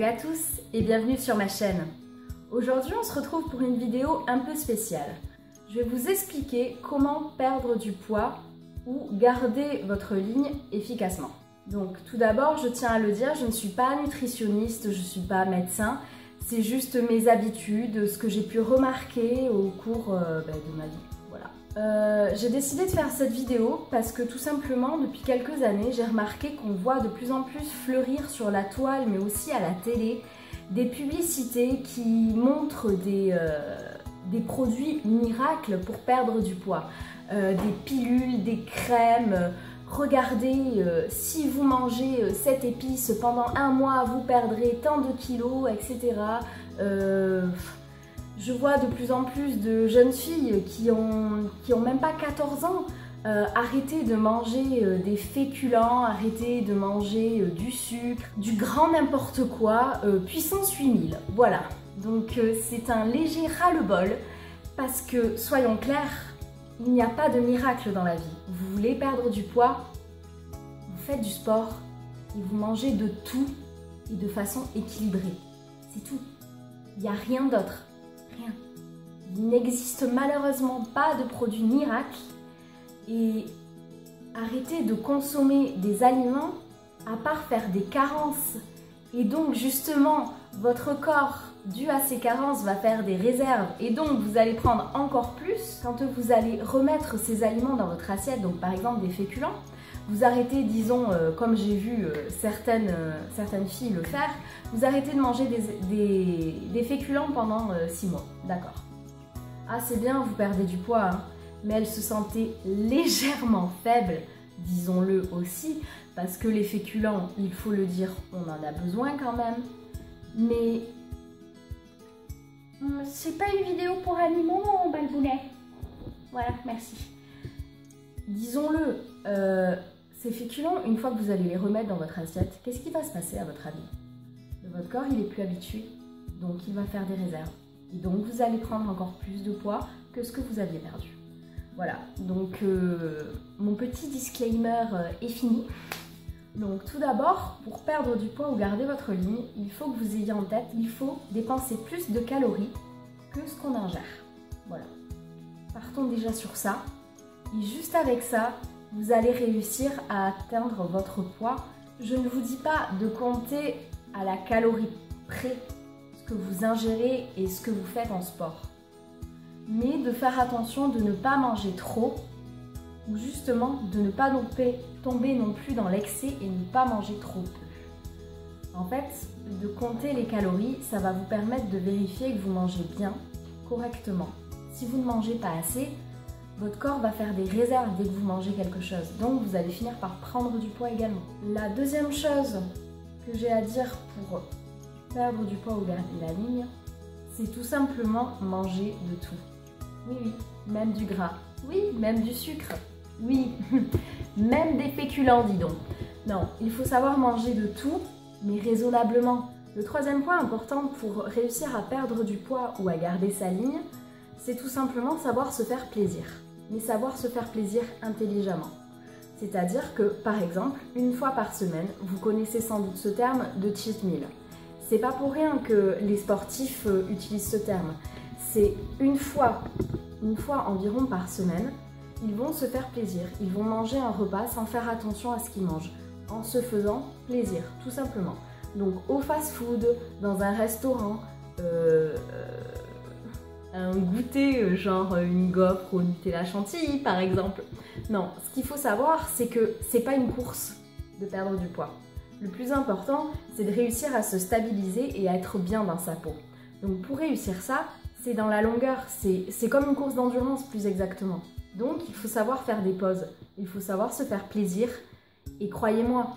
à tous et bienvenue sur ma chaîne. Aujourd'hui on se retrouve pour une vidéo un peu spéciale. Je vais vous expliquer comment perdre du poids ou garder votre ligne efficacement. Donc tout d'abord je tiens à le dire, je ne suis pas nutritionniste, je ne suis pas médecin. C'est juste mes habitudes, ce que j'ai pu remarquer au cours de ma vie. Voilà. J'ai décidé de faire cette vidéo parce que tout simplement, depuis quelques années, j'ai remarqué qu'on voit de plus en plus fleurir sur la toile, mais aussi à la télé, des publicités qui montrent des produits miracles pour perdre du poids. Des pilules, des crèmes. Regardez, si vous mangez cette épice pendant un mois, vous perdrez tant de kilos, etc. Je vois de plus en plus de jeunes filles qui ont même pas 14 ans. Arrêtez de manger des féculents, arrêtez de manger du sucre, du grand n'importe quoi, puissance 8000. Voilà, donc c'est un léger ras-le-bol parce que, soyons clairs, il n'y a pas de miracle dans la vie. Vous voulez perdre du poids, vous faites du sport et vous mangez de tout et de façon équilibrée. C'est tout. Il n'y a rien d'autre. Rien. Il n'existe malheureusement pas de produit miracle et arrêtez de consommer des aliments à part faire des carences. Et donc justement, votre corps, dû à ces carences, va faire des réserves et donc vous allez prendre encore plus quand vous allez remettre ces aliments dans votre assiette, donc par exemple des féculents. Vous arrêtez, disons, comme j'ai vu certaines filles le faire, vous arrêtez de manger des féculents pendant 6 mois, d'accord. Ah c'est bien, vous perdez du poids, hein, mais elle se sentait légèrement faible, disons-le aussi, parce que les féculents, il faut le dire, on en a besoin quand même, mais c'est pas une vidéo pour animaux, mon balbounet. Voilà, merci. Disons-le, ces féculents, une fois que vous allez les remettre dans votre assiette, qu'est-ce qui va se passer à votre avis? Votre corps, il est plus habitué, donc il va faire des réserves. Et donc vous allez prendre encore plus de poids que ce que vous aviez perdu. Voilà, donc mon petit disclaimer est fini. Donc tout d'abord, pour perdre du poids ou garder votre ligne, il faut que vous ayez en tête, il faut dépenser plus de calories que ce qu'on ingère. Voilà. Partons déjà sur ça. Et juste avec ça, vous allez réussir à atteindre votre poids. Je ne vous dis pas de compter à la calorie près ce que vous ingérez et ce que vous faites en sport. Mais de faire attention de ne pas manger trop ou justement de ne pas tomber non plus dans l'excès et ne pas manger trop peu. En fait, de compter les calories, ça va vous permettre de vérifier que vous mangez bien, correctement. Si vous ne mangez pas assez, votre corps va faire des réserves dès que vous mangez quelque chose. Donc vous allez finir par prendre du poids également. La deuxième chose que j'ai à dire pour perdre du poids ou garder la ligne, c'est tout simplement manger de tout. Oui, oui, même du gras. Oui, même du sucre. Oui, même des féculents, dis donc. Non, il faut savoir manger de tout, mais raisonnablement. Le troisième point important pour réussir à perdre du poids ou à garder sa ligne, c'est tout simplement savoir se faire plaisir. Mais savoir se faire plaisir intelligemment. C'est-à-dire que, par exemple, une fois par semaine, vous connaissez sans doute ce terme de cheat meal. C'est pas pour rien que les sportifs utilisent ce terme. C'est une fois environ par semaine, ils vont se faire plaisir. Ils vont manger un repas sans faire attention à ce qu'ils mangent, en se faisant plaisir, tout simplement. Donc au fast-food, dans un restaurant, un goûter genre une gaufre au Nutella chantilly par exemple. Non, ce qu'il faut savoir, c'est que c'est pas une course de perdre du poids. Le plus important, c'est de réussir à se stabiliser et à être bien dans sa peau. Donc pour réussir ça, c'est dans la longueur, c'est comme une course d'endurance plus exactement. Donc il faut savoir faire des pauses, il faut savoir se faire plaisir et croyez-moi,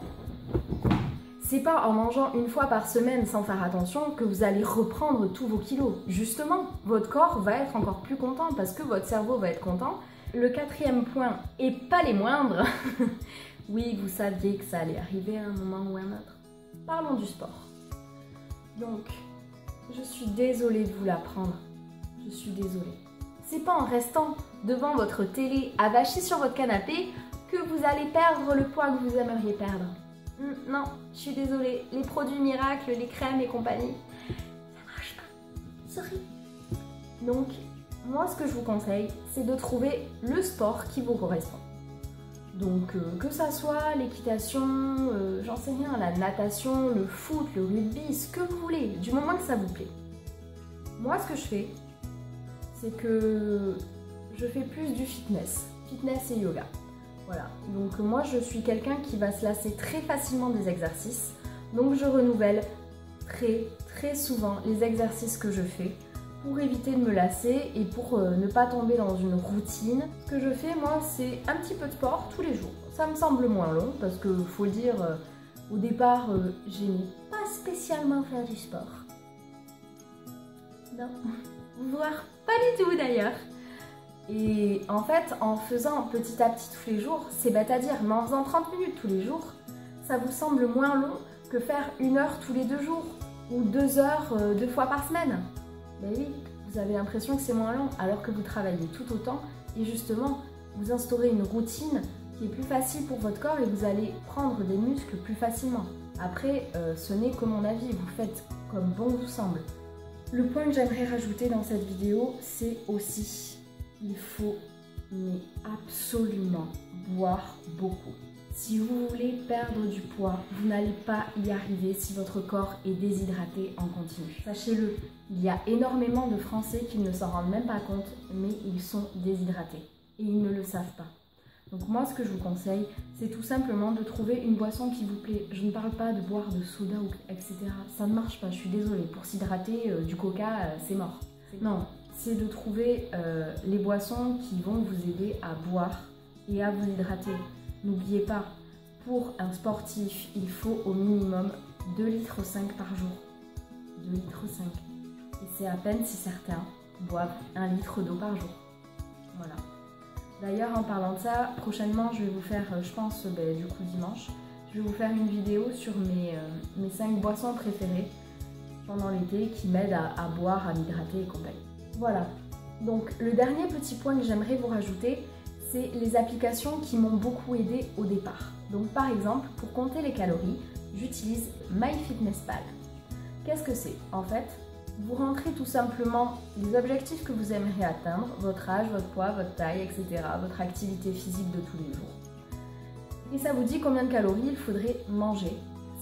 c'est pas en mangeant une fois par semaine sans faire attention que vous allez reprendre tous vos kilos. Justement, votre corps va être encore plus content parce que votre cerveau va être content. Le quatrième point, et pas les moindres, oui, vous saviez que ça allait arriver à un moment ou à un autre. Parlons du sport. Donc, je suis désolée de vous l'apprendre. Je suis désolée. C'est pas en restant devant votre télé avachi sur votre canapé que vous allez perdre le poids que vous aimeriez perdre. Non, je suis désolée, les produits miracles, les crèmes et compagnie, ça marche pas. Sorry. Donc, moi ce que je vous conseille, c'est de trouver le sport qui vous correspond. Donc, que ça soit l'équitation, j'en sais rien, la natation, le foot, le rugby, ce que vous voulez, du moment que ça vous plaît. Moi, ce que je fais, c'est que je fais plus du fitness et yoga. Voilà, donc moi je suis quelqu'un qui va se lasser très facilement des exercices, donc je renouvelle très souvent les exercices que je fais pour éviter de me lasser et pour ne pas tomber dans une routine. Ce que je fais moi, c'est un petit peu de sport tous les jours. Ça me semble moins long parce que faut le dire, au départ j'aimais pas spécialement faire du sport. Non, voire pas du tout d'ailleurs. Et en fait, en faisant petit à petit tous les jours, c'est bête à dire, mais en faisant 30 minutes tous les jours, ça vous semble moins long que faire 1 heure tous les 2 jours ou 2 heures 2 fois par semaine. Ben oui, vous avez l'impression que c'est moins long alors que vous travaillez tout autant et justement, vous instaurez une routine qui est plus facile pour votre corps et vous allez prendre des muscles plus facilement. Après, ce n'est que mon avis, vous faites comme bon vous semble. Le point que j'aimerais rajouter dans cette vidéo, c'est aussi il faut mais absolument boire beaucoup. Si vous voulez perdre du poids, vous n'allez pas y arriver si votre corps est déshydraté en continu. Sachez-le, il y a énormément de Français qui ne s'en rendent même pas compte, mais ils sont déshydratés et ils ne le savent pas. Donc moi, ce que je vous conseille, c'est tout simplement de trouver une boisson qui vous plaît. Je ne parle pas de boire de soda, etc. Ça ne marche pas, je suis désolée. Pour s'hydrater, du coca, c'est mort. Non. C'est de trouver les boissons qui vont vous aider à boire et à vous hydrater. N'oubliez pas, pour un sportif, il faut au minimum 2,5 litres par jour. 2,5 litres. Et c'est à peine si certains boivent 1 litre d'eau par jour. Voilà. D'ailleurs, en parlant de ça, prochainement, je vais vous faire, je pense, du coup dimanche, je vais vous faire une vidéo sur mes 5 boissons préférées pendant l'été qui m'aident à boire, à m'hydrater et compagnie. Voilà, donc le dernier petit point que j'aimerais vous rajouter, c'est les applications qui m'ont beaucoup aidé au départ. Donc par exemple, pour compter les calories, j'utilise MyFitnessPal. Qu'est-ce que c'est? En fait, vous rentrez tout simplement les objectifs que vous aimeriez atteindre, votre âge, votre poids, votre taille, etc., votre activité physique de tous les jours. Et ça vous dit combien de calories il faudrait manger.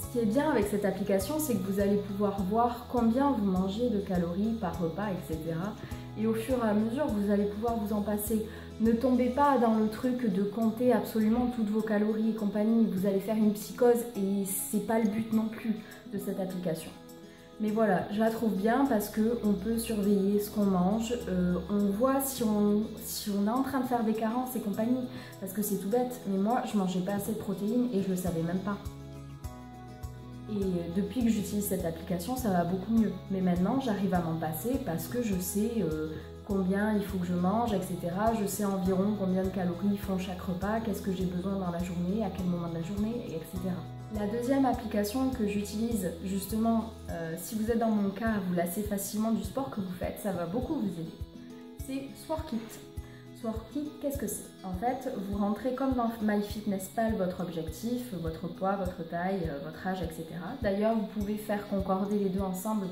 Ce qui est bien avec cette application, c'est que vous allez pouvoir voir combien vous mangez de calories par repas, etc. Et au fur et à mesure, vous allez pouvoir vous en passer. Ne tombez pas dans le truc de compter absolument toutes vos calories et compagnie. Vous allez faire une psychose et c'est pas le but non plus de cette application. Mais voilà, je la trouve bien parce qu'on peut surveiller ce qu'on mange. On voit si on est en train de faire des carences et compagnie. Parce que c'est tout bête. Mais moi, je mangeais pas assez de protéines et je le savais même pas. Et depuis que j'utilise cette application, ça va beaucoup mieux. Mais maintenant, j'arrive à m'en passer parce que je sais combien il faut que je mange, etc. Je sais environ combien de calories font chaque repas, qu'est-ce que j'ai besoin dans la journée, à quel moment de la journée, etc. La deuxième application que j'utilise, justement, si vous êtes dans mon cas, à vous lasser facilement du sport que vous faites, ça va beaucoup vous aider. C'est Sworkit. Sworkit, qu'est-ce que c'est? En fait, vous rentrez comme dans MyFitnessPal votre objectif, votre poids, votre taille, votre âge, etc. D'ailleurs, vous pouvez faire concorder les deux ensemble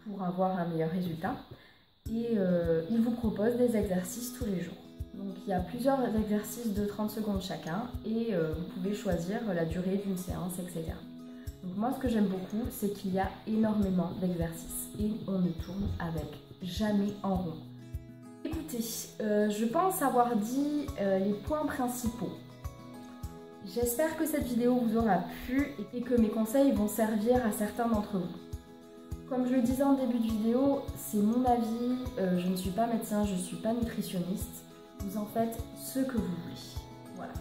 pour avoir un meilleur résultat. Et il vous propose des exercices tous les jours. Donc il y a plusieurs exercices de 30 secondes chacun et vous pouvez choisir la durée d'une séance, etc. Donc moi, ce que j'aime beaucoup, c'est qu'il y a énormément d'exercices et on ne tourne avec jamais en rond. Écoutez, je pense avoir dit les points principaux. J'espère que cette vidéo vous aura plu et que mes conseils vont servir à certains d'entre vous. Comme je le disais en début de vidéo, c'est mon avis, je ne suis pas médecin, je ne suis pas nutritionniste. Vous en faites ce que vous voulez. Voilà.